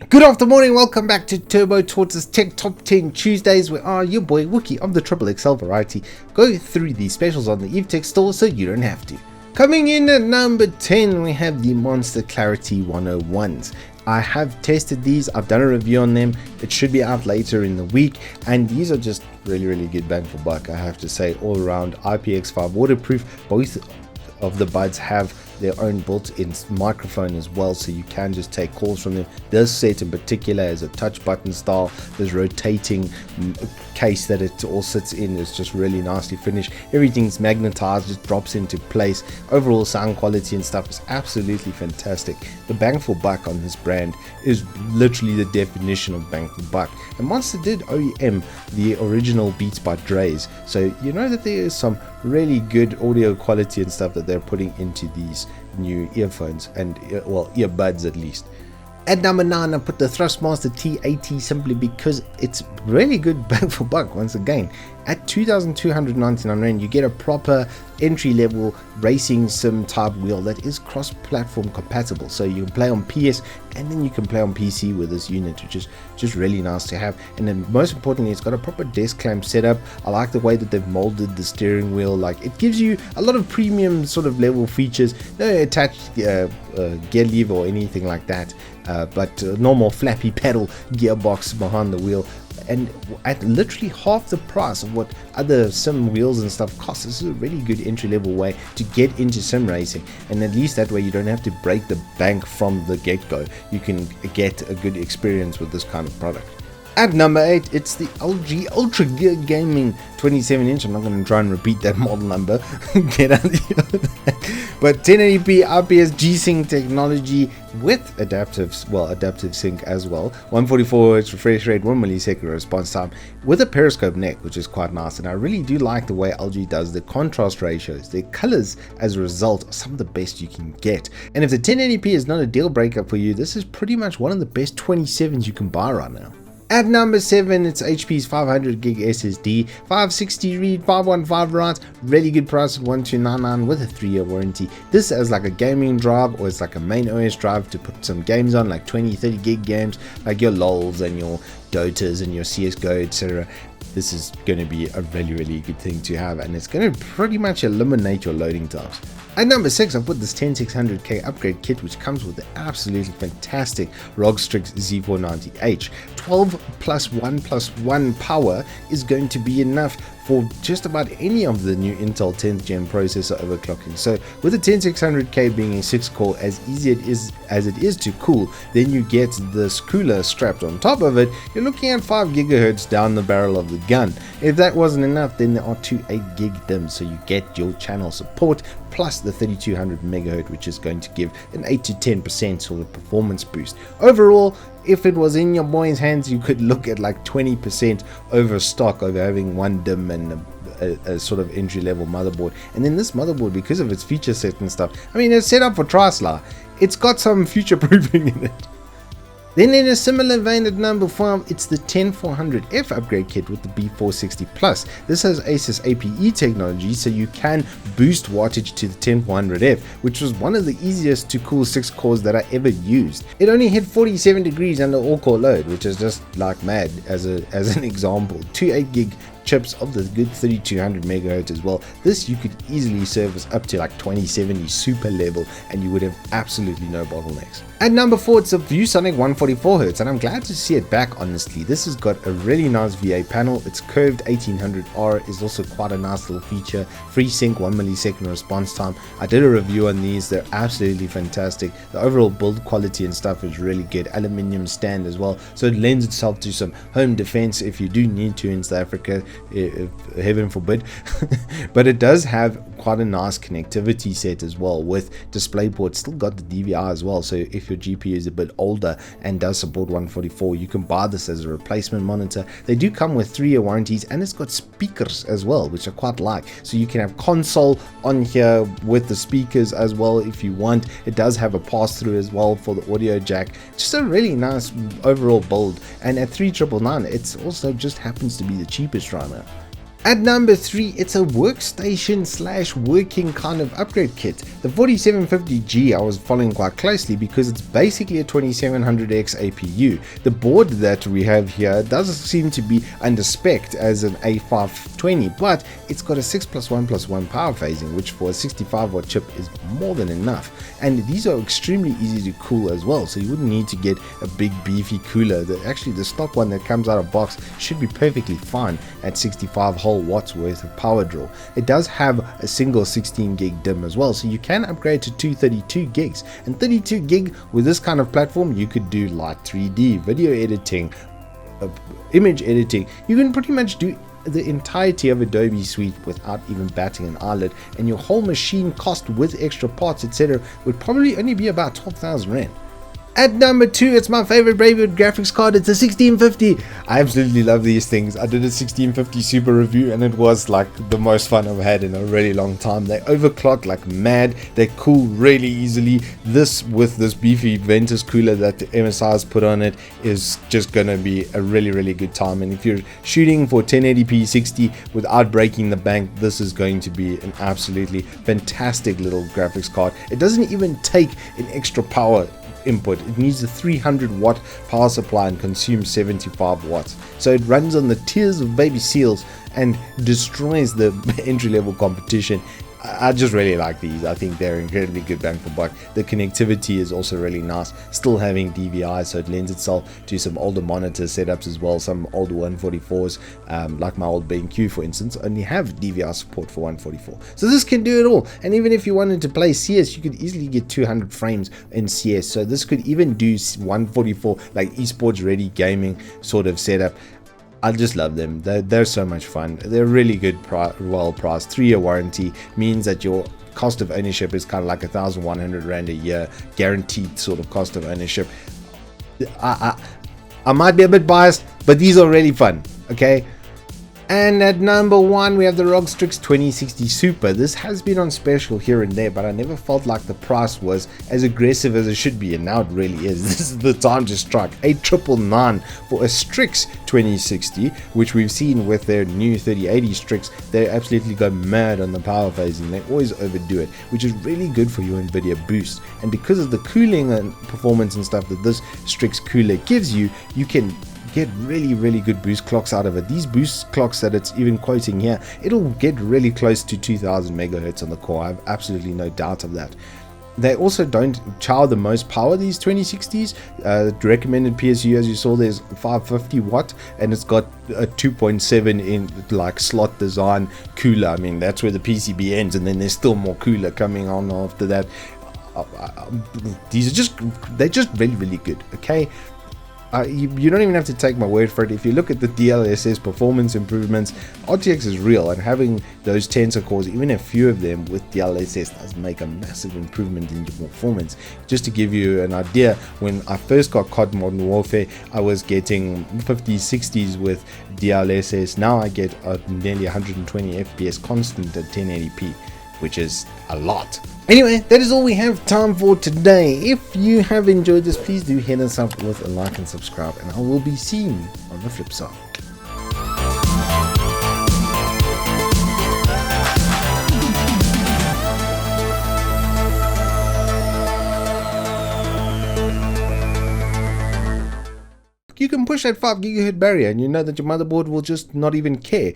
Good afternoon, welcome back to Turbo Tortoise Tech Top 10 Tuesdays, where your boy Wookie of the Triple XL variety go through the specials on the Evetech store so you don't have to. Coming in at number 10, we have the Monster Clarity 101s. I have tested these, I've done a review on them, it should be out later in the week, and these are just really good bang for buck, I have to say. All around IPX5 waterproof. Both of the buds have their own built-in microphone as well, so you can just take calls from them. This set in particular is a touch button style. This rotating case that it all sits in is just really nicely finished. Everything's magnetized, just drops into place. Overall sound quality and stuff is absolutely fantastic. The bang for buck on this brand is literally the definition of bang for buck. And Monster did OEM the original Beats by Dre's, so you know that there is some really good audio quality and stuff that they're putting into these new earphones and earbuds at least. At number 9, I put the Thrustmaster T80 simply because it's really good bang for buck. Once again, at 2,299 Rand, you get a proper entry-level racing sim type wheel that is cross-platform compatible. So you can play on PS and then you can play on PC with this unit, which is just really nice to have. And then most importantly, it's got a proper desk clamp setup. I like the way that they've molded the steering wheel. Like, it gives you a lot of premium sort of level features. No attached gear lever or anything like that. But normal flappy pedal gearbox behind the wheel, and at literally half the price of what other sim wheels and stuff cost. This is a really good entry-level way to get into sim racing, and at least that way you don't have to break the bank from the get-go. You can get a good experience with this kind of product. At number 8, it's the ROG Ultra Gear Gaming 27-inch. I'm not going to try and repeat that model number. Get out of here. But 1080p IPS G-Sync technology with adaptive sync as well. 144 Hz refresh rate, 1 millisecond response time with a periscope neck, which is quite nice. And I really do like the way ROG does the contrast ratios. Their colors as a result are some of the best you can get. And if the 1080p is not a deal breaker for you, this is pretty much one of the best 27s you can buy right now. At number 7, it's HP's 500 gig SSD, 560 read, 515 write, really good price at 1299 with a 3-year warranty. This as like a gaming drive, or it's like a main OS drive to put some games on, like 20-30 gig games, like your LOLs and your Dotas and your CSGO, etc. This is going to be a really good thing to have, and it's going to pretty much eliminate your loading times. At number 6, I've put this 10600K upgrade kit, which comes with the absolutely fantastic ROG Strix Z490H. 12 plus 1+1 power is going to be enough for just about any of the new Intel 10th gen processor overclocking. So with the 10600K being a 6-core, as easy as it is to cool, then you get this cooler strapped on top of it, you're looking at 5 GHz down the barrel of the gun. If that wasn't enough, then there are 2 8GB DIMMs, so you get your channel support plus the 3200 MHz, which is going to give an 8 to 10% sort of performance boost. Overall, if it was in your boy's hands, you could look at like 20% over stock over having one DIMM and a sort of entry-level motherboard. And then this motherboard, because of its feature set and stuff, I mean, it's set up for Tri-Slar. It's got some future-proofing in it. Then in a similar vein at number 5, it's the 10400F upgrade kit with the B460 Plus. This has Asus APE technology, so you can boost wattage to the 10400F, which was one of the easiest to cool 6 cores that I ever used. It only hit 47 degrees under all-core load, which is just like mad as an example. 2 8GB chips of the good 3200 MHz as well. This you could easily service up to like 2070 super level, and you would have absolutely no bottlenecks. At number 4, it's a ViewSonic 144Hz, and I'm glad to see it back, honestly. This has got a really nice VA panel. Its curved 1800R is also quite a nice little feature. FreeSync, 1 millisecond response time. I did a review on these. They're absolutely fantastic. The overall build quality and stuff is really good. Aluminium stand as well, so it lends itself to some home defense if you do need to in South Africa, if heaven forbid. But it does have quite a nice connectivity set as well with DisplayPort. Still got the DVI as well, so if your GPU is a bit older and does support 144, you can buy this as a replacement monitor. They do come with 3-year warranties, and it's got speakers as well, which I quite like, so you can have console on here with the speakers as well if you want. It does have a pass-through as well for the audio jack. Just a really nice overall build, and at 3,999 it's also just happens to be the cheapest right now. At number 3, it's a workstation slash working kind of upgrade kit. The 4750G I was following quite closely because it's basically a 2700X APU. The board that we have here does seem to be under spec as an A520, but it's got a 6+1+1 power phasing, which for a 65W chip is more than enough. And these are extremely easy to cool as well, so you wouldn't need to get a big beefy cooler. Actually, the stock one that comes out of box should be perfectly fine at 65 whole watts worth of power draw. It does have a single 16 gig DIMM as well, so you can upgrade to 232 gigs. And 32 gig with this kind of platform, you could do like 3D video editing, image editing. You can pretty much do the entirety of Adobe Suite without even batting an eyelid, and your whole machine cost with extra parts etc would probably only be about 12,000 Rand. At number 2, it's my favorite Braywood graphics card. It's a 1650. I absolutely love these things. I did a 1650 Super review and it was like the most fun I've had in a really long time. They overclock like mad. They cool really easily. This with this beefy Ventus cooler that the MSI has put on it is just gonna be a really good time. And if you're shooting for 1080p 60 without breaking the bank, this is going to be an absolutely fantastic little graphics card. It doesn't even take an extra power input. It needs a 300 watt power supply and consumes 75 watts, so it runs on the tears of baby seals and destroys the entry level competition. I just really like these. I think they're incredibly good bang for buck. The connectivity is also really nice, still having DVI, so it lends itself to some older monitor setups as well. Some older 144s, like my old B&Q for instance, only have DVI support for 144, so this can do it all. And even if you wanted to play CS, you could easily get 200 frames in CS, so this could even do 144 like esports ready gaming sort of setup. I just love them. They're so much fun. They're really good, well priced. 3-year warranty means that your cost of ownership is kind of like 1,100 Rand a year, guaranteed sort of cost of ownership. I might be a bit biased, but these are really fun. Okay. And at number 1, we have the ROG Strix 2060 Super. This has been on special here and there, but I never felt like the price was as aggressive as it should be, and now it really is. This is the time to strike. 8,999 for a Strix 2060, which we've seen with their new 3080 Strix. They absolutely go mad on the power phasing. They always overdo it, which is really good for your NVIDIA boost. And because of the cooling and performance and stuff that this Strix cooler gives you, you can get really good boost clocks out of it. These boost clocks that it's even quoting here, it'll get really close to 2000 megahertz on the core. I have absolutely no doubt of that. They also don't chow the most power, these 2060s. The recommended PSU, as you saw, there's 550 watt, and it's got a 2.7 in like slot design cooler. I mean, that's where the PCB ends, and then there's still more cooler coming on after that. These are they're just really good. Okay. You don't even have to take my word for it. If you look at the DLSS performance improvements, RTX is real, and having those tensor cores, even a few of them with DLSS, does make a massive improvement in your performance. Just to give you an idea, when I first got COD Modern Warfare, I was getting 50s, 60s with DLSS. Now I get nearly 120 FPS constant at 1080p, which is a lot. Anyway, that is all we have time for today. If you have enjoyed this, please do hit us up with a like and subscribe, and I will be seeing you on the flip side. You can push that 5 GHz barrier, and you know that your motherboard will just not even care.